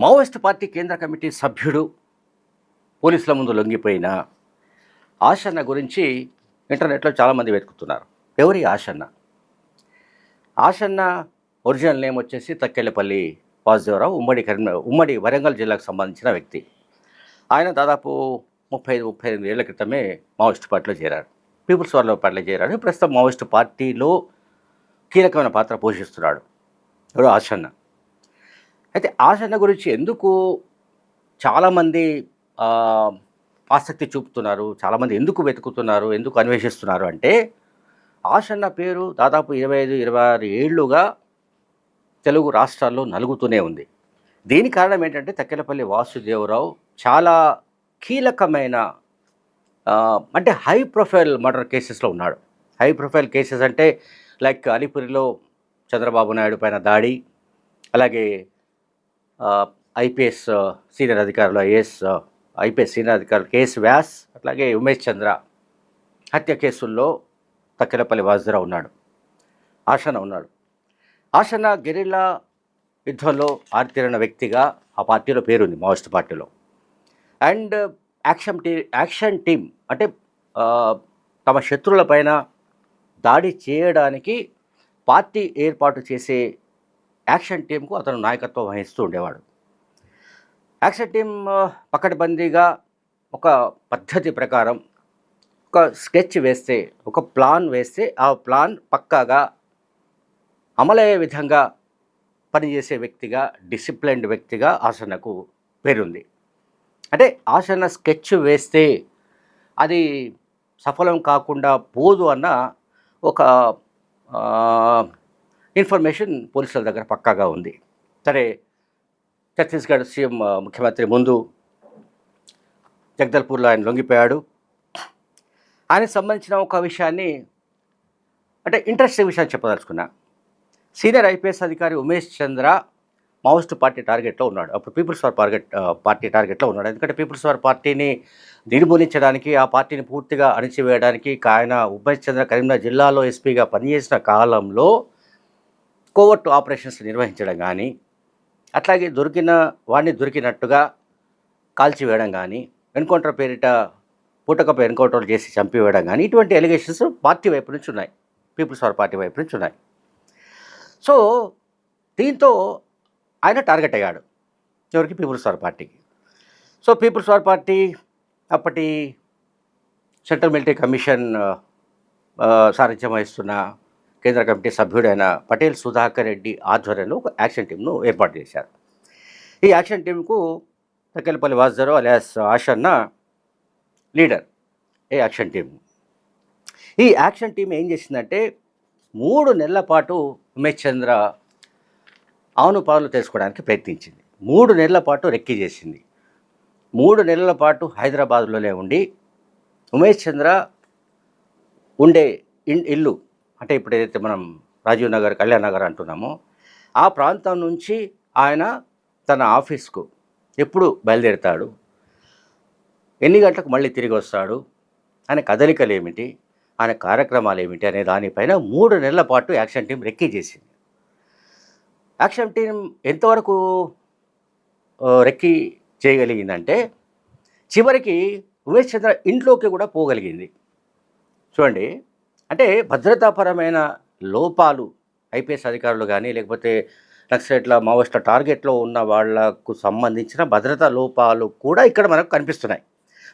Maoist party కేంద్ర committee సభ్యుడు పోలీసుల ముందు లొంగిపోయిన ఆషన్న గురించి ఇంటర్నెట్లో చాలామంది వెతుకుతున్నారు. ఎవరి ఆషన్న? ఆషన్న ఒరిజినల్ నేమ్ వచ్చేసి తక్కెళ్ళపల్లి వాసుదేవరావు. ఉమ్మడి వరంగల్ జిల్లాకు సంబంధించిన వ్యక్తి. ఆయన దాదాపు 35 ఏళ్ల క్రితమే మావోయిస్ట్ పార్టీలో చేరారు. పీపుల్స్ వార్ పార్టీలో చేరాడు. ప్రస్తుతం మావోయిస్ట్ పార్టీలో కీలకమైన పాత్ర పోషిస్తున్నాడు. ఎవరు? ఆషన్న. అయితే ఆషన్న గురించి ఎందుకు చాలామంది ఆసక్తి చూపుతున్నారు, చాలామంది ఎందుకు వెతుకుతున్నారు, ఎందుకు అన్వేషిస్తున్నారు అంటే, ఆషన్న పేరు దాదాపు 25-26 ఏళ్లుగా తెలుగు రాష్ట్రాల్లో నలుగుతూనే ఉంది. దీని కారణం ఏంటంటే, తక్కెళ్ళపల్లి వాసుదేవరావు చాలా కీలకమైన అంటే హై ప్రొఫైల్ మర్డర్ కేసెస్లో ఉన్నాడు. హై ప్రొఫైల్ కేసెస్ అంటే లైక్ అలిపురిలో చంద్రబాబు నాయుడు పైన దాడి, అలాగే ఐపీఎస్ సీనియర్ అధికారులు ఐపీఎస్ సీనియర్ అధికారులు కేఎస్ వ్యాస్, అట్లాగే ఉమేష్ చంద్ర హత్య కేసుల్లో తక్కెళ్ళపల్లి వాసుదేవరావు ఉన్నాడు. ఆషన్న ఉన్నాడు. ఆషన్న గెరిల్లా యుద్ధంలో ఆరితేరిన వ్యక్తిగా ఆ పార్టీలో పేరుంది, మావోయిస్ట్ పార్టీలో. అండ్ యాక్షన్ టీమ్ అంటే తమ శత్రువులపైన దాడి చేయడానికి పార్టీ ఏర్పాటు చేసే యాక్షన్ టీంకు అతను నాయకత్వం వహిస్తూ ఉండేవాడు. యాక్షన్ టీం పకడ్బందీగా ఒక పద్ధతి ప్రకారం ఒక స్కెచ్ వేస్తే, ఒక ప్లాన్ వేస్తే, ఆ ప్లాన్ పక్కాగా అమలయ్యే విధంగా పనిచేసే వ్యక్తిగా, డిసిప్లైన్డ్ వ్యక్తిగా ఆషన్నకు పేరుంది. అంటే ఆషన్న స్కెచ్ వేస్తే అది సఫలం కాకుండా పోదు అన్న ఒక ఇన్ఫర్మేషన్ పోలీసుల దగ్గర పక్కాగా ఉంది. సరే, ఛత్తీస్గఢ్ సీఎం ముఖ్యమంత్రి ముందు జగదల్పూర్లో ఆయన లొంగిపోయాడు. ఆయనకు సంబంధించిన ఒక విషయాన్ని, అంటే ఇంట్రెస్టింగ్ విషయాన్ని చెప్పదలుచుకున్నా. సీనియర్ ఐపీఎస్ అధికారి ఉమేష్ చంద్ర మావోయిస్ట్ పార్టీ టార్గెట్లో ఉన్నాడు. అప్పుడు పీపుల్స్ వార్ పార్టీ టార్గెట్లో ఉన్నాడు. ఎందుకంటే పీపుల్స్ వార్ పార్టీని నిర్మూలించడానికి, ఆ పార్టీని పూర్తిగా అణిచివేయడానికి ఆయన ఉమేష్ చంద్ర కరీంనగర్ జిల్లాలో ఎస్పీగా పనిచేసిన కాలంలో కోవర్ట్ ఆపరేషన్స్ నిర్వహించడం కానీ, అట్లాగే వాడిని దొరికినట్టుగా కాల్చివేయడం కానీ, ఎన్కౌంటర్ పేరిట పూటకపు ఎన్కౌంటర్ చేసి చంపివేయడం కానీ, ఇటువంటి ఎలిగేషన్స్ పార్టీ వైపు నుంచి ఉన్నాయి, పీపుల్స్ వార్ పార్టీ వైపు నుంచి ఉన్నాయి. సో దీంతో ఆయన టార్గెట్ అయ్యాడు. ఎవరికి? పీపుల్స్ వార్ పార్టీకి. సో పీపుల్స్ వార్ పార్టీ అప్పటి సెంట్రల్ మిలిటరీ కమిషన్ సారథ్యం వహిస్తున్న కేంద్ర కమిటీ సభ్యుడైన పటేల్ సుధాకర్ రెడ్డి ఆధ్వర్యంలో ఒక యాక్షన్ టీంను ఏర్పాటు చేశారు. ఈ యాక్షన్ టీంకు తక్కెళ్ళపల్లి వాసుదేవరావు అలియాస్ ఆషన్న లీడర్. ఈ యాక్షన్ టీం ఏం చేసిందంటే, 3 నెలల పాటు ఉమేష్ చంద్ర ఆనుపానులు తెలుసుకోవడానికి ప్రయత్నించింది. 3 నెలల పాటు రెక్కీ చేసింది. 3 నెలల పాటు హైదరాబాద్లోనే ఉండి ఉమేష్ చంద్ర ఉండే ఇల్లు, అంటే ఇప్పుడు ఏదైతే మనం రాజీవ్ నగర్, కళ్యాణ్ నగర్ అంటున్నామో, ఆ ప్రాంతం నుంచి ఆయన తన ఆఫీస్కు ఎప్పుడు బయలుదేరుతాడు, ఎన్ని గంటలకు మళ్ళీ తిరిగి వస్తాడు, ఆయన కదలికలు ఏమిటి, ఆయన కార్యక్రమాలు ఏమిటి అనే దానిపైన 3 నెలల పాటు యాక్షన్ టీం రెక్కీ చేసింది. యాక్షన్ టీం ఎంతవరకు రెక్కీ చేయగలిగిందంటే, చివరికి ఉమేష్ చంద్ర ఇంట్లోకి కూడా పోగలిగింది. చూడండి, అంటే భద్రతాపరమైన లోపాలు ఐపీఎస్ అధికారులు కానీ, లేకపోతే నక్సలైట్ల మావోయిస్టుల టార్గెట్లో ఉన్న వాళ్లకు సంబంధించిన భద్రతా లోపాలు కూడా ఇక్కడ మనకు కనిపిస్తున్నాయి.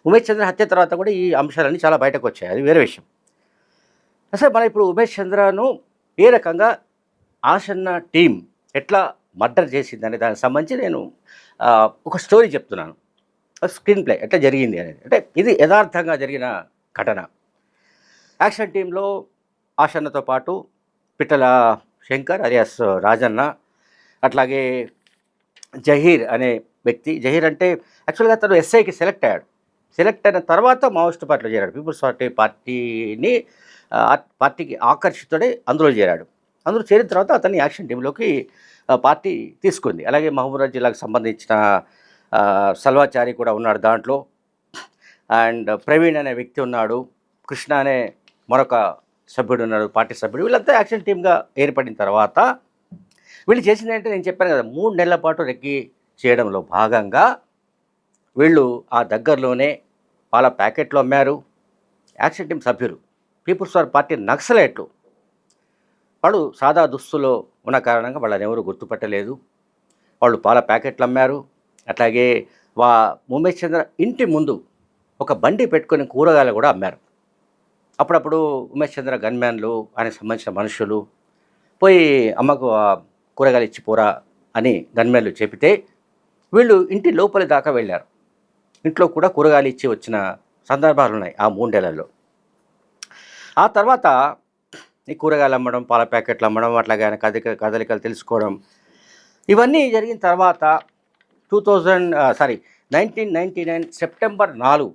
ఉమేష్ చంద్ర హత్య తర్వాత కూడా ఈ అంశాలన్నీ చాలా బయటకు వచ్చాయి, అది వేరే విషయం. అసలు మనం ఇప్పుడు ఉమేష్ చంద్రను ఏ రకంగా ఆషన్న టీం ఎట్లా మర్డర్ చేసిందనే దానికి సంబంధించి నేను ఒక స్టోరీ చెప్తున్నాను. స్క్రీన్ ప్లే ఎట్లా జరిగింది అనేది, అంటే ఇది యథార్థంగా జరిగిన ఘటన. యాక్షన్ టీంలో ఆషన్నతో పాటు పిట్టల శంకర్ అలియాస్ రాజన్న, అట్లాగే జహీర్ అనే వ్యక్తి. జహీర్ అంటే యాక్చువల్గా తను ఎస్ఐకి సెలెక్ట్ అయ్యాడు. సెలెక్ట్ అయిన తర్వాత మావోయిస్ట్ పార్టీలో చేరాడు. పీపుల్స్ పార్టీకి ఆకర్షితుడై అందులో చేరాడు. అందులో చేరిన తర్వాత అతన్ని యాక్షన్ టీంలోకి పార్టీ తీసుకుంది. అలాగే మహబూబాబాద్ జిల్లాకు సంబంధించిన సల్వాచారి కూడా ఉన్నాడు దాంట్లో. అండ్ ప్రవీణ్ అనే వ్యక్తి ఉన్నాడు. కృష్ణ అనే మరొక సభ్యుడు ఉన్నాడు, పార్టీ సభ్యుడు. వీళ్ళంతా యాక్షన్ టీమ్గా ఏర్పడిన తర్వాత వీళ్ళు చేసింది ఏంటంటే, నేను చెప్పాను కదా, 3 నెలల పాటు రెక్కి చేయడంలో భాగంగా వీళ్ళు ఆ దగ్గరలోనే పాల ప్యాకెట్లు అమ్మారు. యాక్షన్ టీం సభ్యులు పీపుల్స్ వార్ పార్టీ నక్సలైట్లు వాళ్ళు సాదా దుస్తులో ఉన్న కారణంగా వాళ్ళని ఎవరు గుర్తుపట్టలేదు. వాళ్ళు పాల ప్యాకెట్లు అమ్మారు. అట్లాగే ఉమేష్ చంద్ర ఇంటి ముందు ఒక బండి పెట్టుకొని కూరగాయలు కూడా అమ్మారు. అప్పుడప్పుడు ఉమేష్ చంద్ర గన్మ్యాన్లు ఆయనకు సంబంధించిన మనుషులు పోయి అమ్మకు కూరగాయలు ఇచ్చిపోరా అని గన్మ్యాన్లు చెబితే వీళ్ళు ఇంటి లోపలి దాకా వెళ్ళారు. ఇంట్లో కూడా కూరగాయలు ఇచ్చి వచ్చిన సందర్భాలు ఉన్నాయి ఆ 3 నెలల్లో. ఆ తర్వాత ఈ కూరగాయలు అమ్మడం, పాల ప్యాకెట్లు అమ్మడం, అట్లాగే ఆయన కదలికలు తెలుసుకోవడం ఇవన్నీ జరిగిన తర్వాత 1999 సెప్టెంబర్ 4,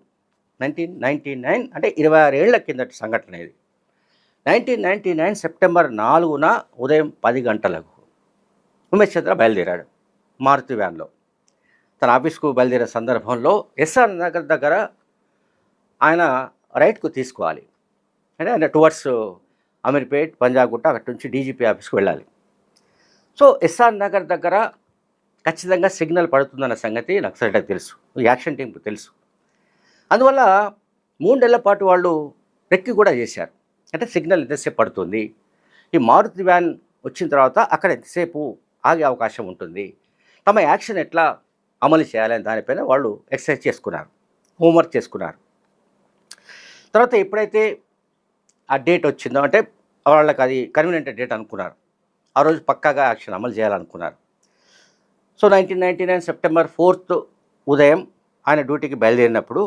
1999 అంటే 26 ఏళ్ల కిందటి సంఘటన ఇది. 1999 సెప్టెంబర్ 4న ఉదయం 10 గంటలకు ఉమేష్ చంద్ర బయలుదేరాడు మారుతి వ్యాన్లో. తన ఆఫీస్కు బయలుదేరే సందర్భంలో ఎస్ఆర్ నగర్ దగ్గర ఆయన రైట్కు తీసుకోవాలి. అంటే ఆయన టువర్డ్స్ అమీర్పేట్, పంజాగుట్ట, అక్కడి నుంచి డీజీపీ ఆఫీస్కి వెళ్ళాలి. సో ఎస్ఆర్ నగర్ దగ్గర ఖచ్చితంగా సిగ్నల్ పడుతుందన్న సంగతి నక్సలైట్లకు తెలుసు, యాక్షన్ టీంకు తెలుసు. అందువల్ల 3 నెలల పాటు వాళ్ళు రెక్కి కూడా చేశారు. అంటే సిగ్నల్ ఎంతసేపు పడుతుంది, ఈ మారుతి వ్యాన్ వచ్చిన తర్వాత అక్కడ ఎంతసేపు ఆగే అవకాశం ఉంటుంది, తమ యాక్షన్ ఎట్లా అమలు చేయాలని దానిపైన వాళ్ళు ఎక్సర్సైజ్ చేసుకున్నారు, హోంవర్క్ చేసుకున్నారు. తర్వాత ఎప్పుడైతే ఆ డేట్ వచ్చిందో అంటే వాళ్ళకి అది కన్వీనియంట్ డేట్ అనుకున్నారు, ఆ రోజు పక్కాగా యాక్షన్ అమలు చేయాలనుకున్నారు. సో 1999 సెప్టెంబర్ 4 ఉదయం ఆయన డ్యూటీకి బయలుదేరినప్పుడు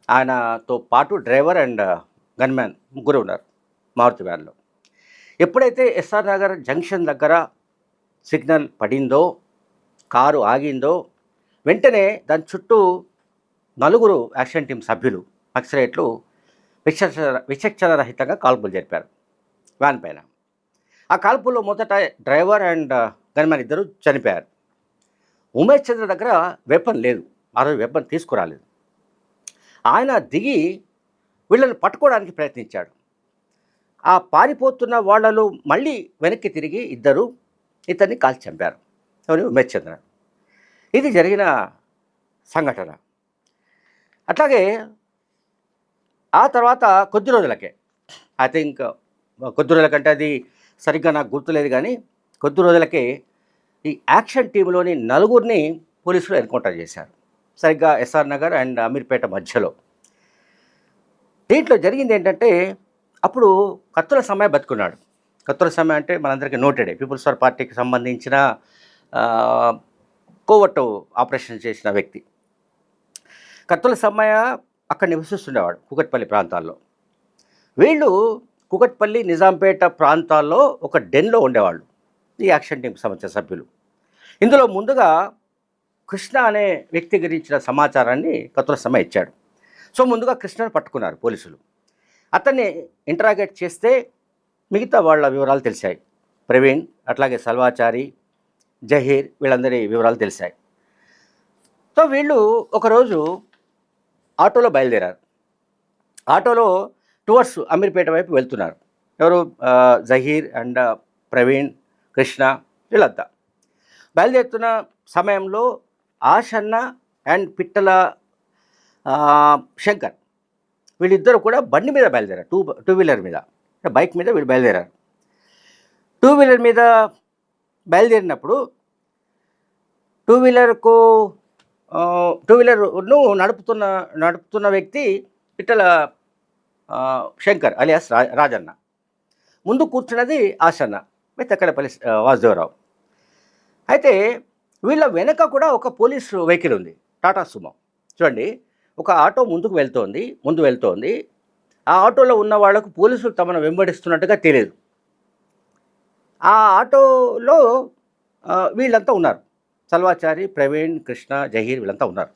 ఆయనతో పాటు డ్రైవర్ అండ్ గన్మ్యాన్ ముగ్గురు ఉన్నారు మారుతి వ్యాన్లో. ఎప్పుడైతే ఎస్ఆర్ నగర్ జంక్షన్ దగ్గర సిగ్నల్ పడిందో, కారు ఆగిందో, వెంటనే దాని చుట్టూ 4 యాక్షన్ టీం సభ్యులు నక్సలైట్లు విచక్షణరహితంగా కాల్పులు జరిపారు వ్యాన్ పైన. ఆ కాల్పుల్లో మొదట డ్రైవర్ అండ్ గన్మ్యాన్ ఇద్దరు చనిపోయారు. ఉమేష్ చంద్ర దగ్గర వెపన్ లేదు, ఆ రోజు వెపన్ తీసుకురాలేదు. ఆయన దిగి వీళ్ళని పట్టుకోవడానికి ప్రయత్నించాడు. ఆ పారిపోతున్న వాళ్ళలో మళ్ళీ వెనక్కి తిరిగి ఇద్దరు ఇతన్ని కాల్చి చంపారు. ఎవరు? ఉమేష్ చంద్ర. ఇది జరిగిన సంఘటన. అట్లాగే ఆ తర్వాత కొద్ది రోజులకే, ఐ థింక్ కొద్ది రోజులకంటే అది సరిగ్గా నాకు గుర్తులేదు కానీ కొద్ది రోజులకే ఈ యాక్షన్ టీంలోని 4 పోలీసులు ఎన్కౌంటర్ చేశారు, సరిగ్గా ఎస్ఆర్ నగర్ అండ్ అమీర్పేట మధ్యలో. దీంట్లో జరిగింది ఏంటంటే అప్పుడు కత్తుల సమయ బతుకున్నాడు. కత్తుల సమయ అంటే మనందరికీ నోటెడే, పీపుల్స్ వార్ పార్టీకి సంబంధించిన కోవట్టు ఆపరేషన్ చేసిన వ్యక్తి. కత్తుల సమయ అక్కడ నివసిస్తుండేవాడు కూకట్పల్లి ప్రాంతాల్లో. వీళ్ళు కూకట్పల్లి, నిజాంపేట ప్రాంతాల్లో ఒక డెన్లో ఉండేవాళ్ళు ఈ యాక్షన్ టీంకి సంబంధించిన సభ్యులు. ఇందులో ముందుగా కృష్ణ అనే వ్యక్తి గురించిన సమాచారాన్ని కత్తుల సమయ ఇచ్చాడు. సో ముందుగా కృష్ణను పట్టుకున్నారు పోలీసులు. అతన్ని ఇంటరాగేట్ చేస్తే మిగతా వాళ్ళ వివరాలు తెలిసాయి. ప్రవీణ్, అట్లాగే సల్వాచారి, జహీర్, వీళ్ళందరి వివరాలు తెలిసాయి. సో వీళ్ళు ఒకరోజు ఆటోలో బయలుదేరారు. ఆటోలో టువర్డ్స్ అమీర్పేట వైపు వెళ్తున్నారు. ఎవరు? జహీర్ అండ్ ప్రవీణ్, కృష్ణ వీళ్ళంతా బయలుదేరుతున్న సమయంలో ఆషన్న అండ్ పిట్టల శంకర్ వీళ్ళిద్దరూ కూడా బండి మీద బయలుదేరారు, టూ వీలర్ మీద, బైక్ మీద వీళ్ళు బయలుదేరారు. టూ వీలర్ మీద బయలుదేరినప్పుడు టూ వీలర్ను నడుపుతున్న వ్యక్తి పిట్టల శంకర్ అలియాస్ రాజన్న. ముందు కూర్చున్నది ఆషన్న, మెత్తకడపల్లి వాసుదేవరావు. అయితే వీళ్ళ వెనక కూడా ఒక పోలీసు వెహికల్ ఉంది, టాటా సుమో. చూడండి, ఒక ఆటో ముందు వెళ్తోంది. ఆ ఆటోలో ఉన్న వాళ్లకు పోలీసులు తమను వెంబడిస్తున్నట్టుగా తెలియదు. ఆ ఆటోలో వీళ్ళంతా ఉన్నారు, సల్వాచారి, ప్రవీణ్, కృష్ణ, జహీర్ వీళ్ళంతా ఉన్నారు.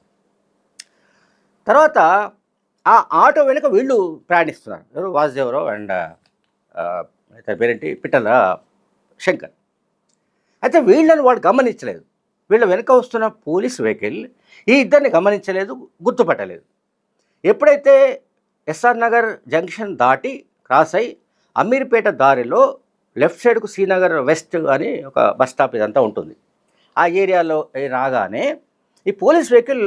తర్వాత ఆ ఆటో వెనుక వీళ్ళు ప్రయాణిస్తున్నారు. ఎవరు? వాసుదేవరావు అండ్ ఇతని పేరేంటి, పిట్టల శంకర్. అయితే వీళ్ళని వాడు గమనించలేదు. వీళ్ళ వెనుక వస్తున్న పోలీస్ వెహికల్ ఈ ఇద్దరిని గమనించలేదు, గుర్తుపట్టలేదు. ఎప్పుడైతే ఎస్ఆర్ నగర్ జంక్షన్ దాటి క్రాస్ అయి అమీర్పేట దారిలో లెఫ్ట్ సైడ్కు శ్రీనగర్ వెస్ట్ అని ఒక బస్ స్టాప్ ఇదంతా ఉంటుంది, ఆ ఏరియాలో రాగానే ఈ పోలీస్ వెహికల్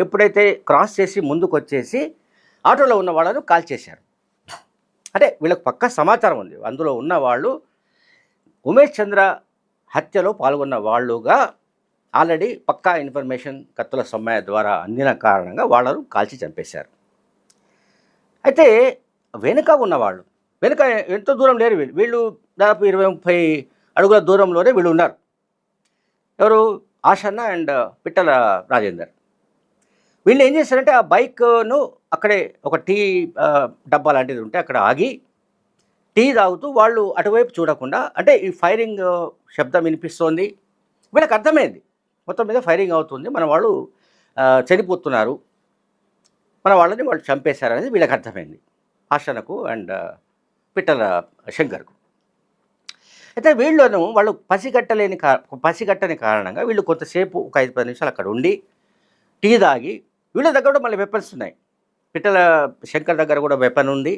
ఎప్పుడైతే క్రాస్ చేసి ముందుకు వచ్చేసి ఆటోలో ఉన్న వాళ్ళను కాల్ చేశారు. అంటే వీళ్ళకి పక్కా సమాచారం ఉంది. అందులో ఉన్న వాళ్ళు ఉమేష్ చంద్ర హత్యలో పాల్గొన్న వాళ్ళుగా ఆల్రెడీ పక్కా ఇన్ఫర్మేషన్ కత్తుల సమ్మయ్య ద్వారా అందిన కారణంగా వాళ్ళను కాల్చి చంపేశారు. అయితే వెనుక ఉన్నవాళ్ళు వెనుక ఎంతో దూరం లేరు. వీళ్ళు దాదాపు 20-30 అడుగుల దూరంలోనే వీళ్ళు ఉన్నారు. ఎవరు? ఆషన్న అండ్ పిట్టల రాజేందర్. వీళ్ళు ఏం చేశారంటే ఆ బైక్ను అక్కడే ఒక టీ డబ్బా లాంటిది ఉంటే అక్కడ ఆగి టీ తాగుతూ వాళ్ళు అటువైపు చూడకుండా, అంటే ఈ ఫైరింగ్ శబ్దం వినిపిస్తోంది, వీళ్ళకి అర్థమైంది మొత్తం మీద ఫైరింగ్ అవుతుంది, మన వాళ్ళు చనిపోతున్నారు, మన వాళ్ళని వాళ్ళు చంపేశారు అనేది వీళ్ళకి అర్థమైంది, ఆశనకు అండ్ పిట్టల శంకర్కు. అయితే వీళ్ళను వాళ్ళు పసిగట్టని కారణంగా వీళ్ళు కొంతసేపు ఒక 5-10 నిమిషాలు అక్కడ ఉండి టీ తాగి, వీళ్ళ దగ్గర కూడా మళ్ళీ వెపన్స్ ఉన్నాయి. పిట్టల శంకర్ దగ్గర కూడా వెపన్ ఉంది,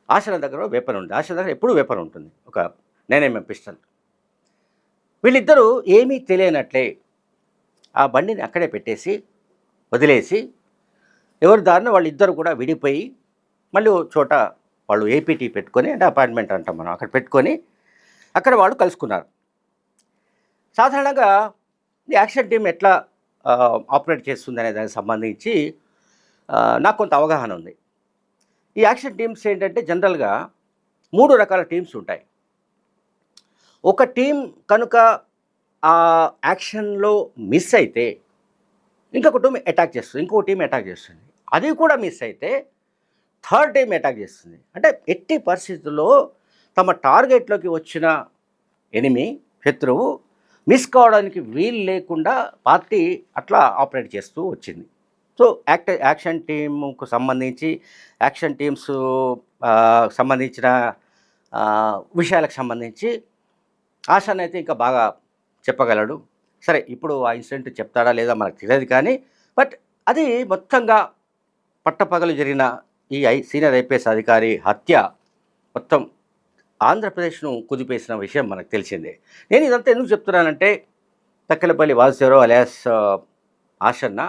ఆశల దగ్గర వెపన్ ఉంది. ఆశల దగ్గర ఎప్పుడూ వెపన్ ఉంటుంది, ఒక 9mm పిస్టల్. వీళ్ళిద్దరూ ఏమీ తెలియనట్లే ఆ బండిని అక్కడే పెట్టేసి వదిలేసి ఎవరి దారిన వాళ్ళిద్దరు కూడా విడిపోయి మళ్ళీ చోట వాళ్ళు ఏపీటీ పెట్టుకొని, అంటే అపాయింట్మెంట్ అంటాం మనం, అక్కడ పెట్టుకొని అక్కడ వాళ్ళు కలుసుకున్నారు. సాధారణంగా ఈ యాక్షన్ టీం ఎట్లా ఆపరేట్ చేస్తుంది అనే దానికి సంబంధించి నాకు కొంత అవగాహన ఉంది. ఈ యాక్షన్ టీమ్స్ ఏంటంటే జనరల్గా 3 రకాల టీమ్స్ ఉంటాయి. ఒక టీం కనుక ఆ యాక్షన్లో మిస్ అయితే ఇంకొక టీం అటాక్ చేస్తుంది, ఇంకొక టీం అటాక్ చేస్తుంది. అది కూడా మిస్ అయితే థర్డ్ టీం అటాక్ చేస్తుంది. అంటే ఎట్టి పరిస్థితుల్లో తమ టార్గెట్లోకి వచ్చిన శత్రువు మిస్ కావడానికి వీలు లేకుండా పార్టీ అట్లా ఆపరేట్ చేస్తూ వచ్చింది. సో యాక్షన్ టీముకు సంబంధించి యాక్షన్ టీమ్స్ సంబంధించిన విషయాలకు సంబంధించి ఆశన్ అయితే ఇంకా బాగా చెప్పగలడు. సరే, ఇప్పుడు ఆ ఇన్సిడెంట్ చెప్తాడా లేదా మనకు తెలియదు, కానీ బట్ అది మొత్తంగా పట్టపగలు జరిగిన ఈ సీనియర్ ఐపీఎస్ అధికారి హత్య మొత్తం ఆంధ్రప్రదేశ్ను కుదిపేసిన విషయం మనకు తెలిసిందే. నేను ఇదంతా ఎందుకు చెప్తున్నానంటే, తక్కెలపల్లి వాసుదేవరావు అలియాస్ ఆశన్న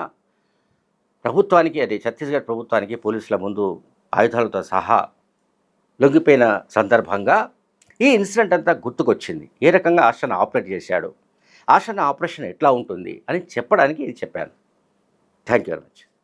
ప్రభుత్వానికి, అది ఛత్తీస్గఢ్ ప్రభుత్వానికి పోలీసుల ముందు ఆయుధాలతో సహా లొంగిపోయిన సందర్భంగా ఈ ఇన్సిడెంట్ అంతా గుర్తుకొచ్చింది. ఏ రకంగా ఆశన్న ఆపరేట్ చేశాడు, ఆశన్న ఆపరేషన్ ఎట్లా ఉంటుంది అని చెప్పడానికి ఇది చెప్పాను. Thank you very much.